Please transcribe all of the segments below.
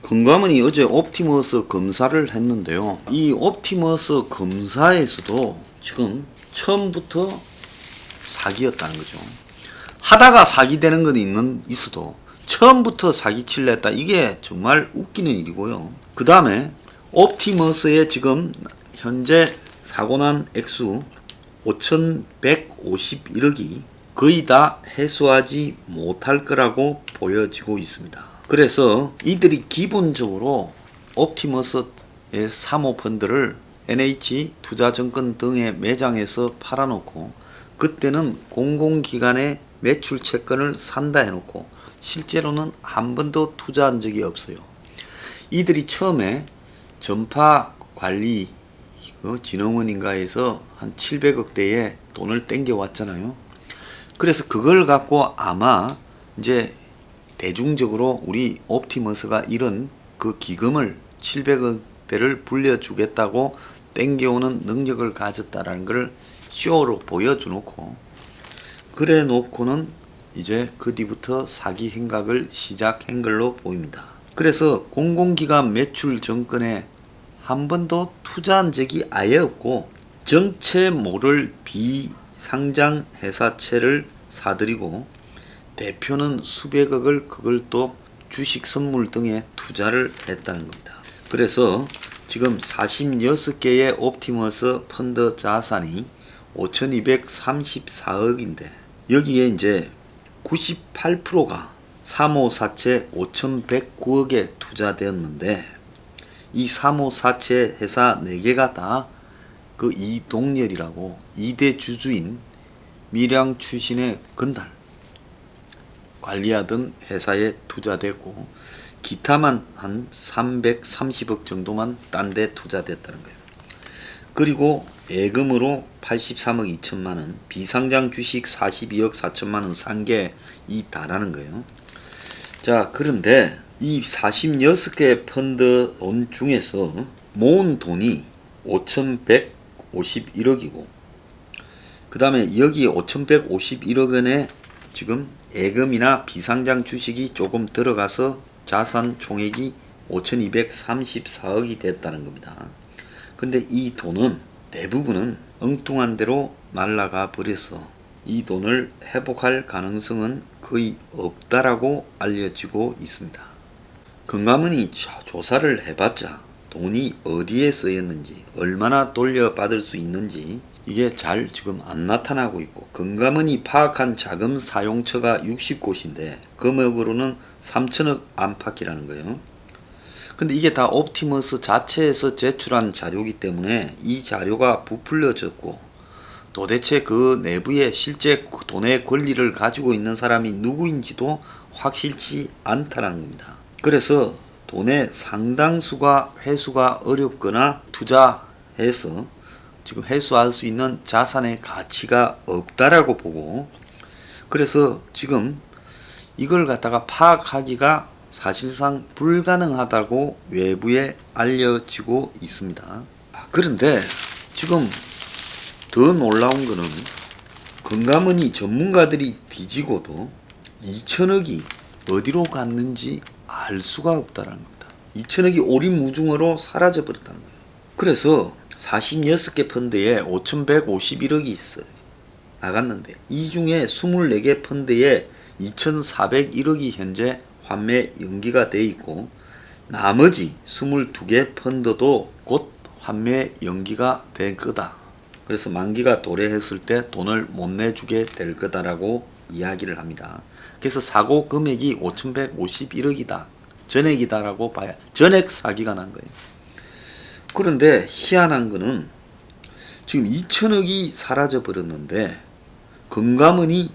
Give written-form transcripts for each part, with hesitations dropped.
금감원이 어제 옵티머스 검사를 했는데요. 이 옵티머스 검사에서도 지금 처음부터 사기였다는 거죠. 하다가 사기되는 건 있어도 처음부터 사기치려 했다. 이게 정말 웃기는 일이고요. 그 다음에 옵티머스의 지금 현재 사고난 액수 5,151억이 거의 다 해소하지 못할 거라고 보여지고 있습니다. 그래서 이들이 기본적으로 옵티머스의 사모펀드를 NH 투자증권 등의 매장에서 팔아놓고 그때는 공공기관의 매출 채권을 산다 해놓고 실제로는 한 번도 투자한 적이 없어요. 이들이 처음에 전파관리 진흥원인가에서 한 700억대의 돈을 땡겨왔잖아요. 그래서 그걸 갖고 아마 이제 대중적으로 우리 옵티머스가 이런 그 기금을 700억대를 불려주겠다고 땡겨오는 능력을 가졌다라는 걸 쇼로 보여주놓고 그래 놓고는 이제 그 뒤부터 사기 행각을 시작한 걸로 보입니다. 그래서 공공기관 매출 정권에 한 번도 투자한 적이 아예 없고 정체 모를 비상장 회사채를 사들이고 대표는 수백억을 그걸 또 주식 선물 등에 투자를 했다는 겁니다. 그래서 지금 46개의 옵티머스 펀드 자산이 5,234억인데 여기에 이제 98%가 사모사채 5,109억에 투자되었는데 이 사모사채 회사 4개가 다 그 이동열이라고 2대 주주인 밀양 출신의 건달 관리하던 회사에 투자됐고 기타만 한 330억 정도만 딴 데 투자됐다는 거예요. 그리고 예금으로 83억 2천만원, 비상장 주식 42억 4천만원 산 게 이 다라는 거예요. 자, 그런데 이 46개 펀드 돈 중에서 모은 돈이 5,151억이고 그 다음에 여기 5,151억 원에 지금 예금이나 비상장 주식이 조금 들어가서 자산 총액이 5,234억이 됐다는 겁니다. 근데 이 돈은 대부분은 엉뚱한 대로 날아가 버려서 이 돈을 회복할 가능성은 거의 없다라고 알려지고 있습니다. 금감원이 조사를 해봤자 돈이 어디에 쓰였는지 얼마나 돌려받을 수 있는지 이게 잘 지금 안 나타나고 있고 금감원이 파악한 자금 사용처가 60곳인데 금액으로는 3천억 안팎이라는 거예요. 근데 이게 다 옵티머스 자체에서 제출한 자료이기 때문에 이 자료가 부풀려졌고 도대체 그 내부에 실제 돈의 권리를 가지고 있는 사람이 누구인지도 확실치 않다는 겁니다. 그래서 돈의 상당수가 회수가 어렵거나 투자해서 지금 회수할 수 있는 자산의 가치가 없다라고 보고 그래서 지금 이걸 갖다가 파악하기가 사실상 불가능하다고 외부에 알려지고 있습니다. 그런데 지금 더 놀라운 거는 금감원이 전문가들이 뒤지고도 2천억이 어디로 갔는지 알 수가 없다는 겁니다. 2천억이 오리무중으로 사라져 버렸다는 거예요. 그래서 46개 펀드에 5,151억이 있어요. 나갔는데 이 중에 24개 펀드에 2,401억이 현재 환매 연기가 돼 있고 나머지 22개 펀드도 곧 환매 연기가 될 거다. 그래서 만기가 도래했을 때 돈을 못 내주게 될 거다라고 이야기를 합니다. 그래서 사고 금액이 5,151억이다. 전액이다라고 봐야 전액 사기가 난 거예요. 그런데 희한한 거는 지금 2천억이 사라져 버렸는데 금감원이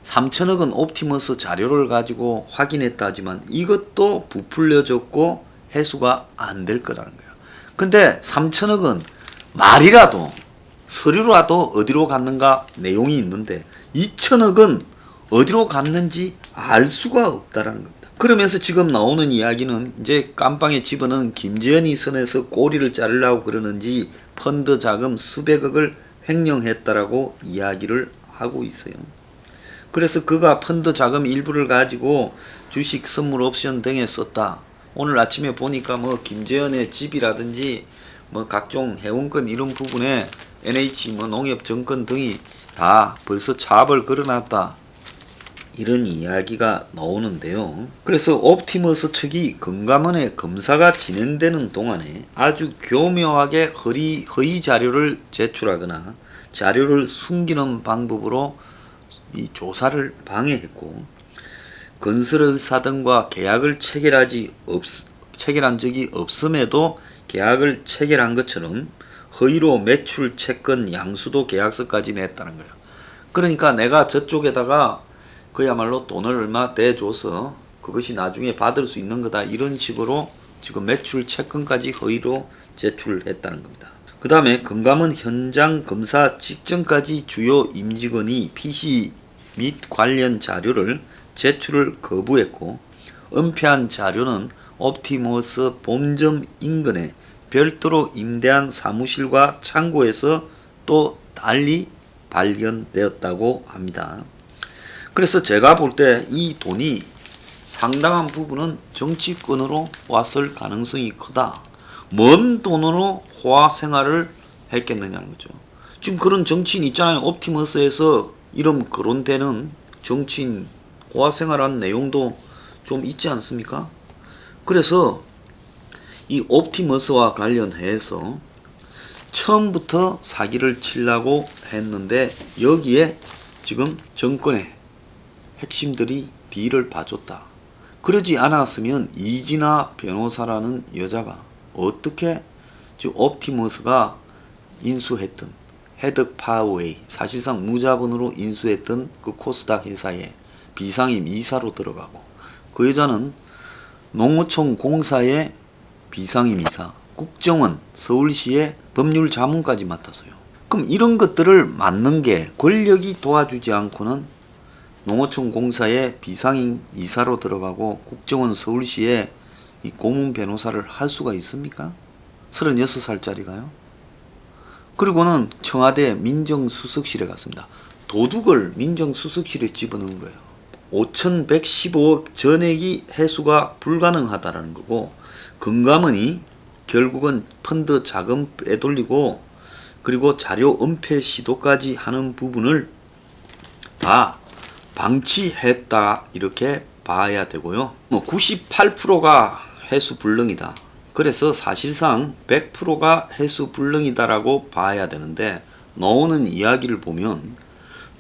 3천억은 옵티머스 자료를 가지고 확인했다지만 이것도 부풀려졌고 회수가 안 될 거라는 거예요. 근데 3천억은 말이라도 서류라도 어디로 갔는가 내용이 있는데 2천억은 어디로 갔는지 알 수가 없다라는 겁니다. 그러면서 지금 나오는 이야기는 이제 깜빵에 집어넣은 김재현이 선에서 꼬리를 자르려고 그러는지 펀드 자금 수백억을 횡령했다라고 이야기를 하고 있어요. 그래서 그가 펀드 자금 일부를 가지고 주식 선물 옵션 등에 썼다. 오늘 아침에 보니까 뭐 김재현의 집이라든지 뭐 각종 회원권 이런 부분에 NH 뭐 농협증권 등이 다 벌써 차압을 걸어놨다, 이런 이야기가 나오는데요. 그래서 옵티머스 측이 금감원의 검사가 진행되는 동안에 아주 교묘하게 허위 자료를 제출하거나 자료를 숨기는 방법으로 이 조사를 방해했고, 건설회사 등과 계약을 체결한 적이 없음에도 계약을 체결한 것처럼 허위로 매출 채권 양수도 계약서까지 냈다는 거예요. 그러니까 내가 저쪽에다가 그야말로 돈을 얼마 내줘서 그것이 나중에 받을 수 있는 거다, 이런 식으로 지금 매출 채권까지 허위로 제출을 했다는 겁니다. 그 다음에 금감원 현장 검사 직전까지 주요 임직원이 PC 및 관련 자료를 제출을 거부했고, 은폐한 자료는 옵티머스 본점 인근에 별도로 임대한 사무실과 창고에서 또 달리 발견되었다고 합니다. 그래서 제가 볼 때 이 돈이 상당한 부분은 정치권으로 왔을 가능성이 크다. 뭔 돈으로 호화 생활을 했겠느냐는 거죠. 지금 그런 정치인 있잖아요. 옵티머스에서 이름 거론되는 정치인 호화 생활한 내용도 좀 있지 않습니까? 그래서 이 옵티머스와 관련해서 처음부터 사기를 치려고 했는데, 여기에 지금 정권의 핵심들이 뒤를 봐줬다. 그러지 않았으면 이진아 변호사라는 여자가 어떻게 지금 옵티머스가 인수했던 헤드파워웨이, 사실상 무자본으로 인수했던 그 코스닥 회사에 비상임 이사로 들어가고, 그 여자는 농어촌 공사의 비상임 이사, 국정원, 서울시의 법률 자문까지 맡았어요. 그럼 이런 것들을 맡는 게 권력이 도와주지 않고는 농어촌 공사의 비상임 이사로 들어가고 국정원, 서울시의 이 고문 변호사를 할 수가 있습니까? 36살짜리가요. 그리고는 청와대 민정수석실에 갔습니다. 도둑을 민정수석실에 집어넣은 거예요. 5,115억 전액이 회수가 불가능하다라는 거고, 금감원이 결국은 펀드 자금 빼돌리고 그리고 자료 은폐 시도까지 하는 부분을 다 방치했다, 이렇게 봐야 되고요. 98%가 회수 불능이다. 그래서 사실상 100%가 회수 불능이다라고 봐야 되는데, 나오는 이야기를 보면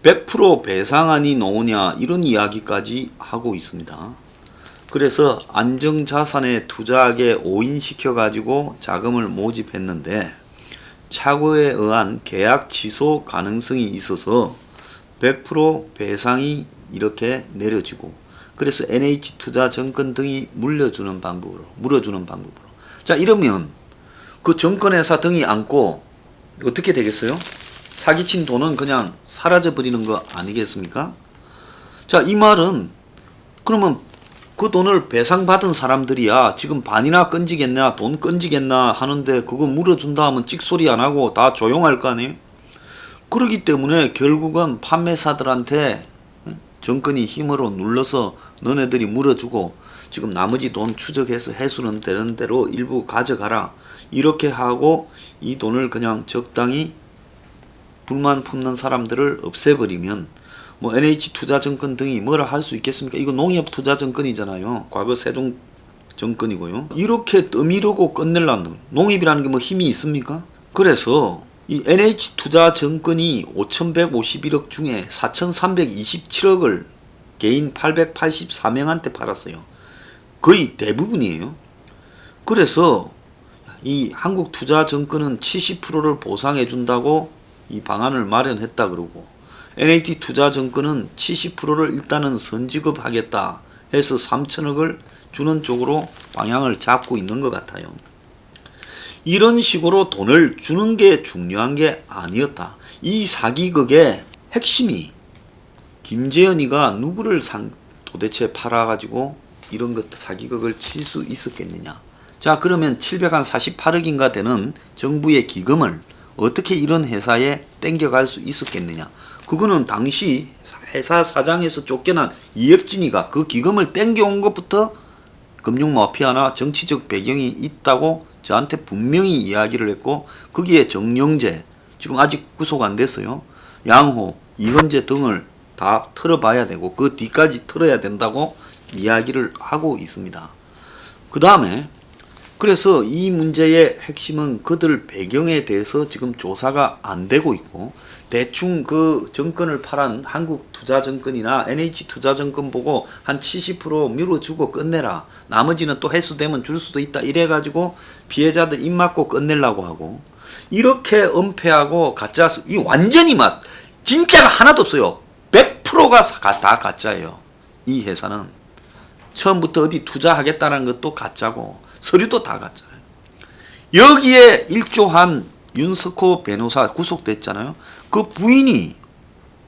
100% 배상안이 나오냐, 이런 이야기까지 하고 있습니다. 그래서 안정자산에 투자하게 오인시켜가지고 자금을 모집했는데 착오에 의한 계약 취소 가능성이 있어서 100% 배상이 이렇게 내려지고, 그래서 NH투자증권 등이 물어주는 방법으로. 자, 이러면 그 증권회사 등이 안고 어떻게 되겠어요? 사기친 돈은 그냥 사라져버리는 거 아니겠습니까? 자, 이 말은 그러면 그 돈을 배상받은 사람들이야 지금 반이나 건지겠냐, 돈 건지겠나 하는데, 그거 물어준다 하면 찍소리 안 하고 다 조용할 거 아니에요? 그러기 때문에 결국은 판매사들한테 정권이 힘으로 눌러서 너네들이 물어주고, 지금 나머지 돈 추적해서 회수는 되는 대로 일부 가져가라, 이렇게 하고 이 돈을 그냥 적당히 불만 품는 사람들을 없애버리면 뭐 NH투자증권 등이 뭐라 할 수 있겠습니까? 이거 농협투자증권이잖아요. 과거 세종정권이고요. 이렇게 떠미르고 끝내려는, 농협이라는 게 뭐 힘이 있습니까? 그래서 이 NH투자증권이 5,151억 중에 4,327억을 개인 884명한테 팔았어요. 거의 대부분이에요. 그래서 이 한국투자증권은 70%를 보상해 준다고 이 방안을 마련했다 그러고, NH투자증권은 70%를 일단은 선지급하겠다 해서 3천억을 주는 쪽으로 방향을 잡고 있는 것 같아요. 이런 식으로 돈을 주는 게 중요한 게 아니었다. 이 사기극의 핵심이 김재현이가 누구를 도대체 팔아가지고 이런 것 사기극을 칠 수 있었겠느냐. 자, 그러면 748억인가 되는 정부의 기금을 어떻게 이런 회사에 땡겨갈 수 있었겠느냐. 그거는 당시 회사 사장에서 쫓겨난 이혁진이가 그 기금을 땡겨온 것부터 금융 마피아나 정치적 배경이 있다고 저한테 분명히 이야기를 했고, 거기에 정영재 지금 아직 구속 안 됐어요. 양호, 이현재 등을 다 틀어봐야 되고 그 뒤까지 틀어야 된다고 이야기를 하고 있습니다. 그 다음에 그래서 이 문제의 핵심은 그들 배경에 대해서 지금 조사가 안 되고 있고, 대충 그 정권을 팔은 한국투자증권이나 NH투자증권 보고 한 70% 밀어주고 끝내라, 나머지는 또 회수되면 줄 수도 있다, 이래가지고 피해자들 입 막고 끝내려고 하고, 이렇게 은폐하고 가짜, 이 완전히 막 진짜가 하나도 없어요. 100%가 다 가짜예요. 이 회사는 처음부터 어디 투자하겠다는 것도 가짜고 서류도 다 가짜예요. 여기에 일조한 윤석호 변호사 구속됐잖아요. 그 부인이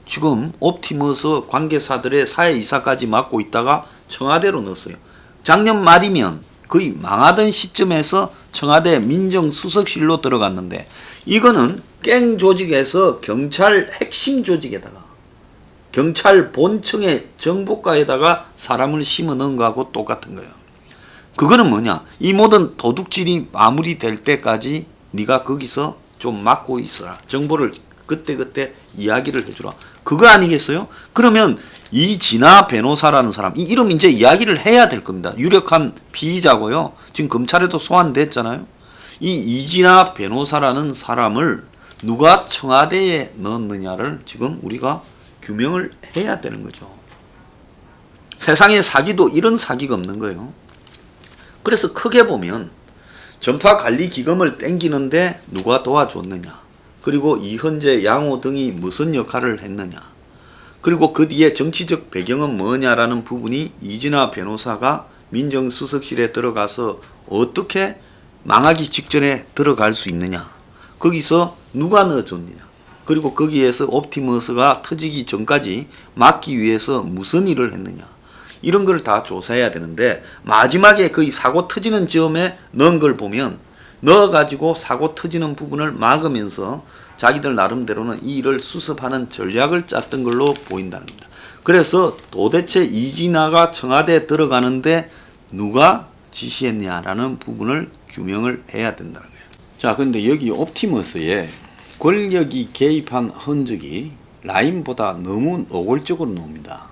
지금 옵티머스 관계사들의 사회이사까지 맡고 있다가 청와대로 넣었어요. 작년 말이면 거의 망하던 시점에서 청와대 민정수석실로 들어갔는데, 이거는 깽 조직에서 경찰 핵심 조직에다가 경찰 본청의 정보과에다가 사람을 심어 넣은 거하고 똑같은 거예요. 그거는 뭐냐, 이 모든 도둑질이 마무리될 때까지 네가 거기서 좀 맡고 있어라, 정보를 그때그때 이야기를 해주라, 그거 아니겠어요? 그러면 이진아 변호사라는 사람, 이 이름 이제 이야기를 해야 될 겁니다. 유력한 피의자고요. 지금 검찰에도 소환됐잖아요. 이 이진아 변호사라는 사람을 누가 청와대에 넣었느냐를 지금 우리가 규명을 해야 되는 거죠. 세상에 사기도 이런 사기가 없는 거예요. 그래서 크게 보면 전파관리기금을 땡기는데 누가 도와줬느냐, 그리고 이현재, 양호 등이 무슨 역할을 했느냐, 그리고 그 뒤에 정치적 배경은 뭐냐라는 부분이 이진아 변호사가 민정수석실에 들어가서 어떻게 망하기 직전에 들어갈 수 있느냐, 거기서 누가 넣어줬느냐, 그리고 거기에서 옵티머스가 터지기 전까지 막기 위해서 무슨 일을 했느냐, 이런 걸 다 조사해야 되는데, 마지막에 거의 사고 터지는 즈음에 넣은 걸 보면 넣어가지고 사고 터지는 부분을 막으면서 자기들 나름대로는 이 일을 수습하는 전략을 짰던 걸로 보인다는 겁니다. 그래서 도대체 이진아가 청와대에 들어가는데 누가 지시했냐라는 부분을 규명을 해야 된다는 거예요. 자, 근데 여기 옵티머스에 권력이 개입한 흔적이 라임보다 너무 노골적으로 나옵니다.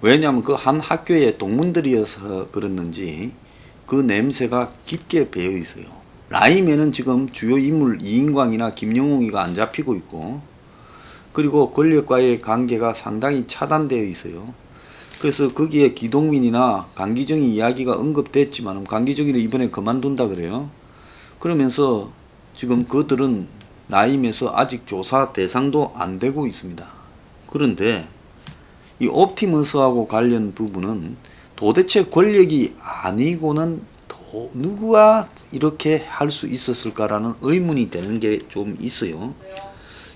왜냐하면 그 한 학교의 동문들이어서 그랬는지 그 냄새가 깊게 배어 있어요. 라임에는 지금 주요 인물 이인광이나 김영웅이가 안 잡히고 있고, 그리고 권력과의 관계가 상당히 차단되어 있어요. 그래서 거기에 기동민이나 강기정이 이야기가 언급됐지만 강기정이는 이번에 그만둔다 그래요. 그러면서 지금 그들은 라임에서 아직 조사 대상도 안 되고 있습니다. 그런데 이 옵티머스하고 관련 부분은 도대체 권력이 아니고는 누구가 이렇게 할 수 있었을까라는 의문이 되는 게 좀 있어요.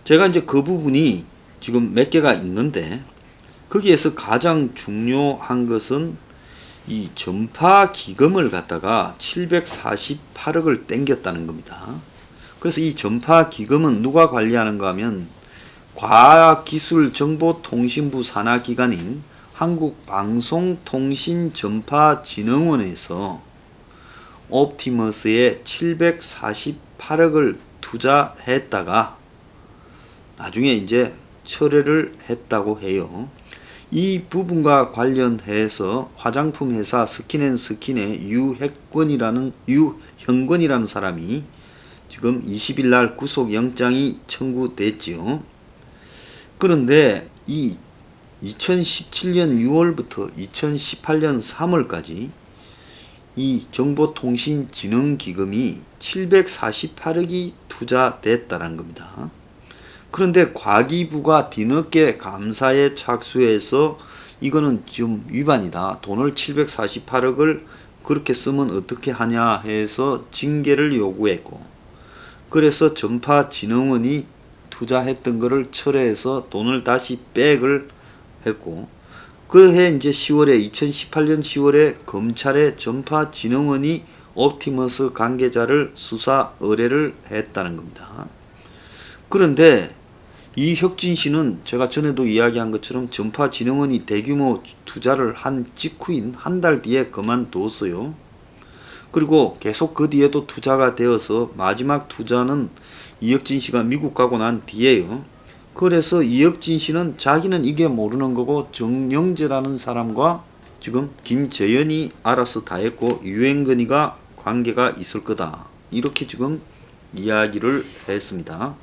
제가 이제 그 부분이 지금 몇 개가 있는데, 거기에서 가장 중요한 것은 이 전파 기금을 갖다가 748억을 땡겼다는 겁니다. 그래서 이 전파 기금은 누가 관리하는가 하면 과학기술정보통신부 산하기관인 한국방송통신전파진흥원에서 옵티머스에 748억을 투자했다가 나중에 이제 철회를 했다고 해요. 이 부분과 관련해서 화장품 회사 스킨앤스킨의 유형권이라는 사람이 지금 20일 날 구속영장이 청구됐지요. 그런데 이 2017년 6월부터 2018년 3월까지 이 정보통신진흥기금이 748억이 투자됐다는 겁니다. 그런데 과기부가 뒤늦게 감사에 착수해서 이거는 좀 위반이다, 돈을 748억을 그렇게 쓰면 어떻게 하냐 해서 징계를 요구했고, 그래서 전파진흥원이 투자했던 거를 철회해서 돈을 다시 백을 했고, 그해 이제 2018년 10월에 검찰에 전파진흥원이 옵티머스 관계자를 수사 의뢰를 했다는 겁니다. 그런데 이혁진 씨는 제가 전에도 이야기한 것처럼 전파진흥원이 대규모 투자를 한 직후인 한 달 뒤에 그만뒀어요. 그리고 계속 그 뒤에도 투자가 되어서 마지막 투자는 이혁진 씨가 미국 가고 난 뒤에요. 그래서 이혁진 씨는 자기는 이게 모르는 거고 정영재라는 사람과 지금 김재현이 알아서 다 했고 유행건이가 관계가 있을 거다. 이렇게 지금 이야기를 했습니다.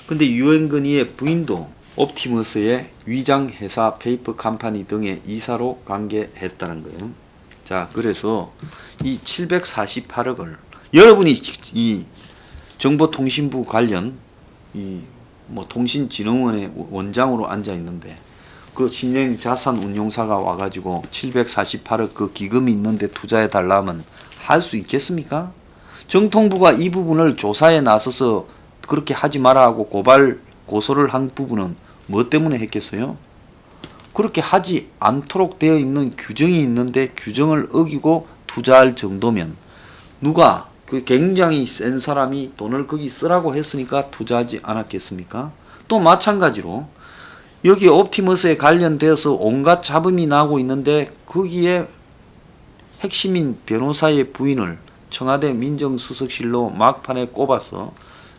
근데 유행건이의 부인도 옵티머스의 위장 회사 페이퍼 컴퍼니 등의 이사로 관계했다는 거예요. 자, 그래서 이 748억을 여러분이 이 정보통신부 관련 이 통신진흥원의 원장으로 앉아 있는데 그 신영 자산운용사가 와가지고 748억 그 기금이 있는데 투자해 달라면 할 수 있겠습니까? 정통부가 이 부분을 조사에 나서서 그렇게 하지 마라 하고 고소를 한 부분은 뭐 때문에 했겠어요? 그렇게 하지 않도록 되어 있는 규정이 있는데 규정을 어기고 투자할 정도면 누가 그 굉장히 센 사람이 돈을 거기 쓰라고 했으니까 투자하지 않았겠습니까? 또 마찬가지로 여기 옵티머스에 관련되어서 온갖 잡음이 나고 있는데 거기에 핵심인 변호사의 부인을 청와대 민정수석실로 막판에 꼽아서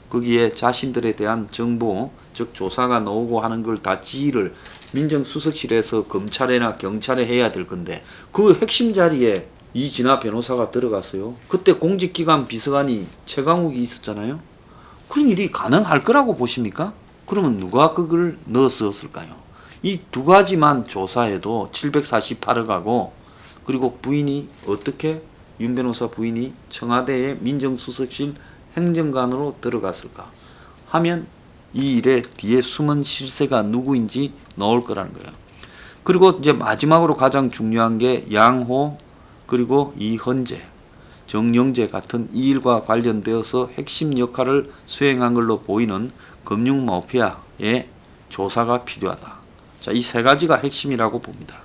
거기에 자신들에 대한 정보, 즉 조사가 나오고 하는 걸 다 지휘를 민정수석실에서 검찰이나 경찰에 해야 될 건데 그 핵심 자리에 이진아 변호사가 들어갔어요. 그때 공직기관 비서관이 최강욱이 있었잖아요. 그런 일이 가능할 거라고 보십니까? 그러면 누가 그걸 넣었을까요? 이 두 가지만 조사해도 748억하고 그리고 부인이 어떻게 윤 변호사 부인이 청와대의 민정수석실 행정관으로 들어갔을까 하면 이 일의 뒤에 숨은 실세가 누구인지 나올 거라는 거예요. 그리고 이제 마지막으로 가장 중요한 게 양호 그리고 이헌재, 정영재 같은 이 일과 관련되어서 핵심 역할을 수행한 걸로 보이는 금융 마피아의 조사가 필요하다. 자, 이 세 가지가 핵심이라고 봅니다.